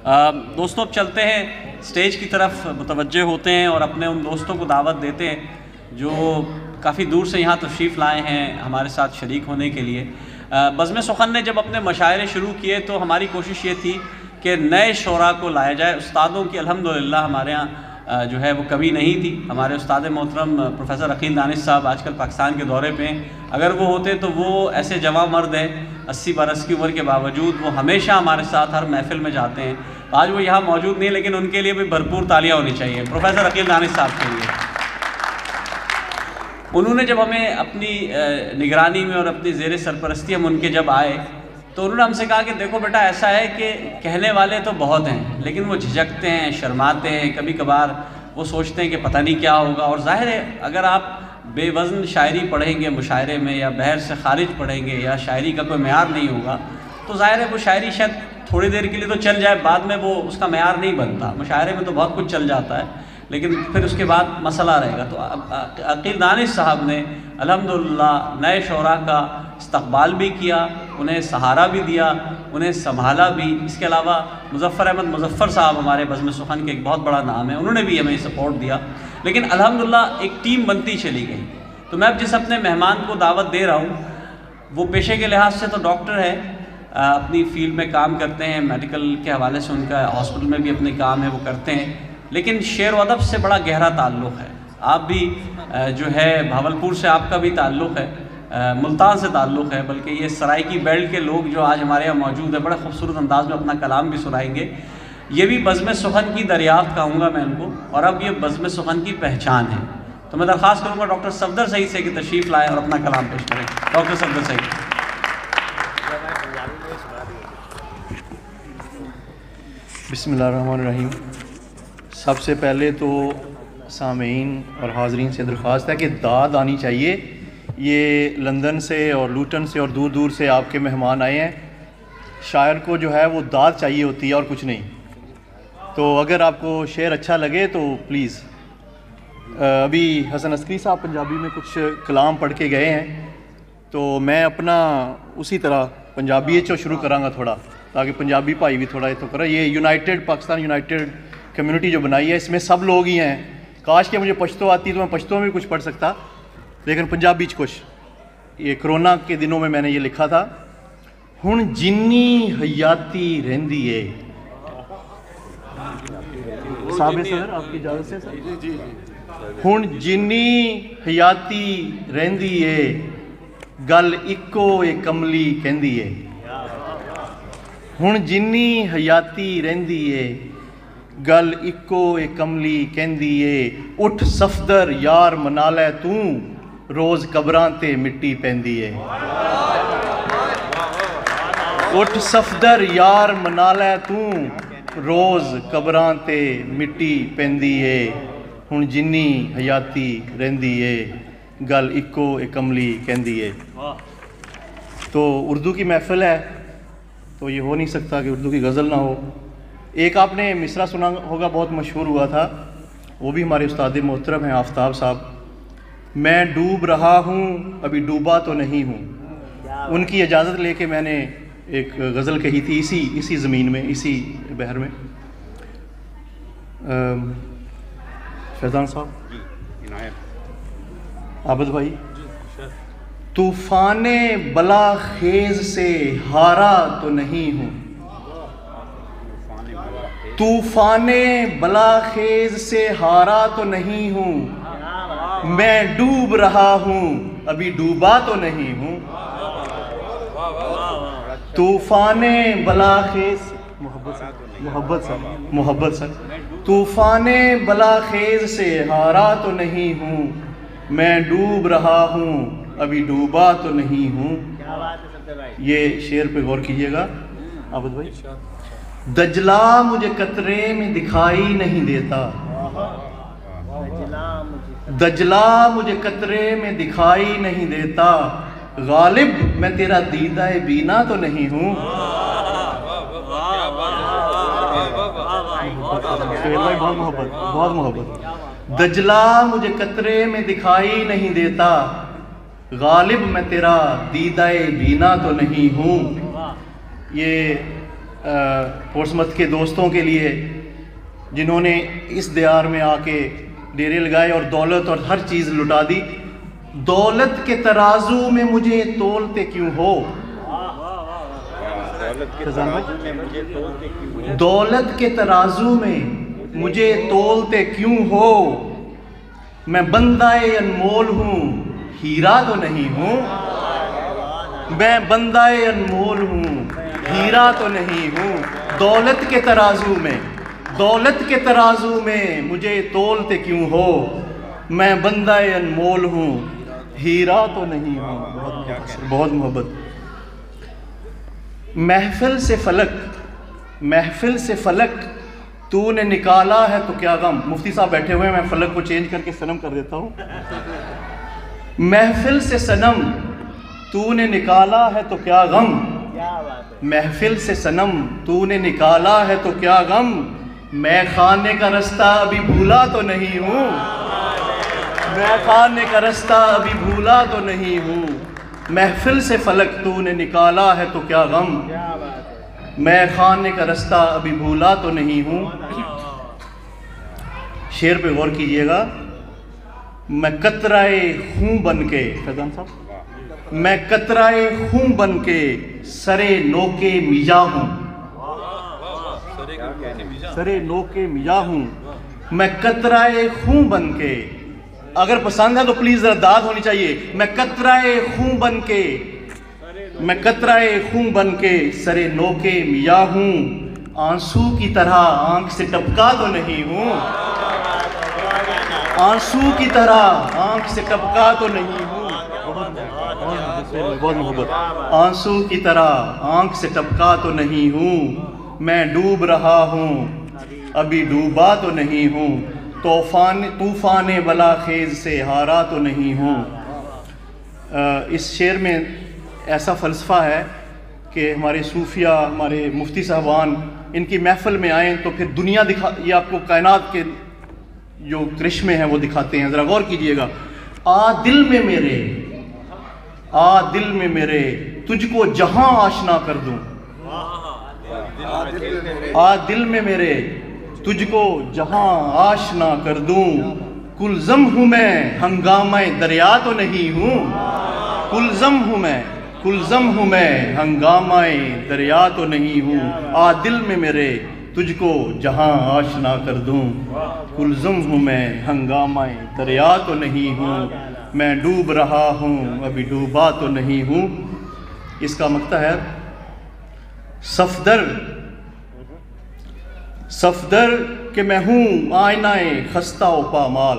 दोस्तों अब चलते हैं स्टेज की तरफ मुतवज्जे होते हैं और अपने उन दोस्तों को दावत देते हैं जो काफ़ी दूर से यहाँ तशरीफ़ लाए हैं हमारे साथ शरीक होने के लिए। बज़्म सुखन ने जब अपने मशायरे शुरू किए तो हमारी कोशिश ये थी कि नए शोरा को लाया जाए। उस्तादों की अल्हम्दुलिल्लाह हमारे यहाँ जो है वो कमी नहीं थी। हमारे उस्ताद मोहतरम प्रोफेसर अकील दानिश साहब आजकल पाकिस्तान के दौरे पे हैं। अगर वो होते तो वो ऐसे जवां मर्द हैं 80 बरस की उम्र के बावजूद वो हमेशा हमारे साथ हर महफिल में जाते हैं। तो आज वो यहाँ मौजूद नहीं, लेकिन उनके लिए भी भरपूर तालियाँ होनी चाहिए प्रोफेसर अकील दानिश साहब के लिए। उन्होंने जब हमें अपनी निगरानी में और अपनी ज़ेर सरपरस्ती हम उनके जब आए तो उन्होंने हमसे कहा कि देखो बेटा, ऐसा है कि कहने वाले तो बहुत हैं लेकिन वो झिझकते हैं, शर्माते हैं, कभी कभार वो सोचते हैं कि पता नहीं क्या होगा। और ज़ाहिर है अगर आप बेवज़न शायरी पढ़ेंगे मुशायरे में या बहर से खारिज पढ़ेंगे या शायरी का कोई मेयार नहीं होगा तो ज़ाहिर है वो शायरी शायद थोड़ी देर के लिए तो चल जाए, बाद में वो उसका मेयार नहीं बनता। मुशायरे में तो बहुत कुछ चल जाता है लेकिन फिर उसके बाद मसला रहेगा। तो अकील दानिश साहब ने अल्हम्दुलिल्लाह नए शोरा का इस्तक़बाल भी किया, उन्हें सहारा भी दिया, उन्हें संभाला भी। इसके अलावा मुज़फ़्फ़र अहमद मुज़फ़्फ़र साहब हमारे बज़्म सुखन के एक बहुत बड़ा नाम है, उन्होंने भी हमें सपोर्ट दिया। लेकिन अल्हम्दुलिल्लाह एक टीम बनती चली गई। तो मैं अब जिस अपने मेहमान को दावत दे रहा हूँ वो पेशे के लिहाज से तो डॉक्टर है, अपनी फील्ड में काम करते हैं, मेडिकल के हवाले से उनका हॉस्पिटल में भी अपने काम है वो करते हैं, लेकिन शेर व अदब से बड़ा गहरा ताल्लुक़ है। आप भी जो है भावलपुर से आपका भी ताल्लुक़ है, मुल्तान से ताल्लुक़ है, बल्कि ये सराइकी बेल्ट के लोग जो आज हमारे यहाँ मौजूद है बड़े खूबसूरत अंदाज़ में अपना कलाम भी सुनाएंगे। ये भी बज़्म सुखन की दरियाफ़्त कहूँगा मैं उनको, और अब ये बज़्म सुखन की पहचान है। तो मैं दरख्वास्त करूँगा डॉक्टर सफदर सईद से कि तशरीफ़ लाएँ और अपना कलाम पेश करें। डॉक्टर सफदर सईद। बिस्मिल्लाहिर्रहमानिर्रहीम। सबसे पहले तो सामीन और हाज़रीन से दरख्वास्त है कि दाद आनी चाहिए। ये लंदन से और लूटन से और दूर दूर से आपके मेहमान आए हैं। शायर को जो है वो दाद चाहिए होती है और कुछ नहीं। तो अगर आपको शेर अच्छा लगे तो प्लीज़। अभी हसन अस्करी साहब पंजाबी में कुछ कलाम पढ़ के गए हैं, तो मैं अपना उसी तरह पंजाबी शुरू करांगा थोड़ा, ताकि पंजाबी भाई भी थोड़ा तो करें। ये यूनाइटेड पाकिस्तान यूनाइटेड कम्युनिटी जो बनाई है इसमें सब लोग ही हैं। काश के मुझे पश्तो आती तो मैं पश्तो में भी कुछ पढ़ सकता, लेकिन पंजाबी कुछ। ये कोरोना के दिनों में मैंने ये लिखा था। हुण जिन्नी हयाती रहिंदी है, साहब सर आपकी इजाज़त से सर। हुण जिन्नी हयाती रहिंदी है, गल इक्को ए कमली कहंदी है। हुण जिन्नी हयाती रहिंदी है, गल इक्को ए कमली कहंदी है। उठ सफदर यार मना लै तू, रोज़ कबरां ते मिट्टी पैंदी है। उठ सफदर यार मना लै तू, रोज़ कबरां ते मिट्टी पैंदी है। हुण जिन्नी हयाती रहिंदी है, गल इक्को ए कमली कहंदी है। तो उर्दू की महफिल है तो ये हो नहीं सकता कि उर्दू की गज़ल ना हो। एक आपने मिसरा सुना होगा, बहुत मशहूर हुआ था, वो भी हमारे उस्ताद मोहतरम हैं आफ्ताब साहब। मैं डूब रहा हूँ अभी डूबा तो नहीं हूँ। उनकी इजाज़त लेके मैंने एक गज़ल कही थी इसी ज़मीन में, इसी बहर में। फैज़ान साहब, आबिद भाई। तूफ़ाने बला खेज़ से हारा तो नहीं हूँ, तूफ़ाने बला खेज़ से हारा तो नहीं हूँ। मैं डूब रहा हूँ अभी डूबा तो नहीं हूँ। तूफ़ाने बला खेज़, मोहब्बत सर। तूफ़ाने बला खेज़ से हारा तो नहीं हूँ, मैं डूब रहा हूँ अभी डूबा तो नहीं हूँ। ये शेर पे गौर कीजिएगा आबिद भाई। दजला मुझे कतरे में दिखाई नहीं देता, दजला मुझे कतरे में दिखाई नहीं देता। गालिब मैं तेरा दीदाए बीना तो नहीं हूँ। बहुत मोहब्बत। दजला मुझे कतरे में दिखाई नहीं देता, गालिब मैं तेरा दीदाए बीना तो नहीं हूँ। ये पोर्ट्समथ के दोस्तों के लिए जिन्होंने इस दयार में आके डेरे लगाए और दौलत और हर चीज़ लुटा दी। दौलत के तराजू में मुझे तोलते क्यों हो, दौलत के तराजू में मुझे तोलते क्यों हो, मैं बंदाए अनमोल हूँ हीरा तो नहीं हूँ, मैं बंदाए अनमोल हूँ हीरा तो नहीं हूँ। दौलत के तराजू में, दौलत के तराजू में मुझे तोलते क्यों हो, मैं बंदाए अनमोल हूँ हीरा तो नहीं हूँ। बहुत मोहब्बत। महफिल से फलक, महफिल से फलक तूने निकाला है तो क्या गम। मुफ्ती साहब बैठे हुए हैं, मैं फलक को चेंज करके सनम कर देता हूँ। महफिल से सनम तूने निकाला है तो क्या गम, महफिल से सनम तूने निकाला है तो क्या गम, मैं खाने का रास्ता अभी भूला तो नहीं हूँ, मैं खाने का रास्ता अभी भूला तो नहीं हूँ। महफिल से फलक तूने निकाला है तो क्या गम, मैं खाने का रास्ता अभी भूला तो नहीं हूँ। शेर पे गौर कीजिएगा। मैं कतराए खून बन के, फैजान साहब, मैं कतराए खून बन के सरे नोके मिजा हूँ, सरे नोके मिजा हूँ, मैं कतराए खून बन के। अगर पसंद है तो प्लीज जरा दाद होनी चाहिए। मैं कतराए खून बन के, मैं कतराए खून बन के सरे नोके मिया हूँ, आंसू की तरह आंख से टपका तो नहीं हूँ, आंसू की तरह आंख से टपका तो नहीं हूँ। बहुत मोहब्बत। आंसू की तरह आंख से टपका तो नहीं हूँ, मैं डूब रहा हूँ अभी डूबा तो नहीं हूँ, तूफान बला खेज से हारा तो नहीं हूँ। इस शेर में ऐसा फ़लसफ़ा है कि हमारे सूफिया, हमारे मुफ्ती साहबान इनकी महफ़िल में आएँ तो फिर दुनिया दिखा, ये आपको कायनात के जो करिश्मे हैं वो दिखाते हैं। ज़रा गौर कीजिएगा। आ दिल में मेरे, आ दिल में मेरे तुझको जहां आशना कर दूं, आ दिल में मेरे तुझको जहां आशना कर दूं, कुलज़म हूँ मैं हंगामे दरिया तो नहीं हूँ, कुलज़म हूँ मैं, कुलज़म हूँ मैं हंगामे दरिया तो नहीं हूँ। आ दिल में मेरे तुझको जहां आशना कर दूं, कुलज़म हूँ मैं हंगामे दरिया तो नहीं हूँ, मैं डूब रहा हूँ अभी डूबा तो नहीं हूँ। इसका मकता है सफदर, सफदर के मैं हूँ आईनाए खस्ता व पामाल,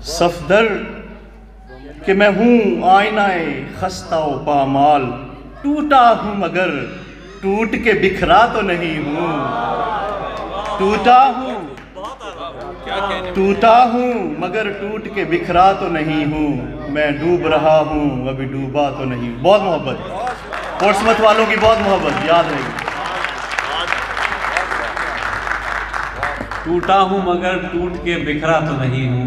सफदर के मैं हूँ आईनाए खस्ता व पामाल, टूटा हूँ मगर टूट के बिखरा तो नहीं हूँ, टूटा हूँ, टूटा हूँ मगर टूट के बिखरा तो नहीं हूँ, मैं डूब रहा हूँ अभी डूबा तो नहीं। बहुत मोहब्बत, पोर्ट्समथ वालों की बहुत मोहब्बत, याद रहेगी। टूटा हूँ मगर टूट के बिखरा तो नहीं हूँ।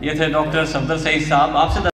ये थे डॉक्टर सफदर सईद साहब। आपसे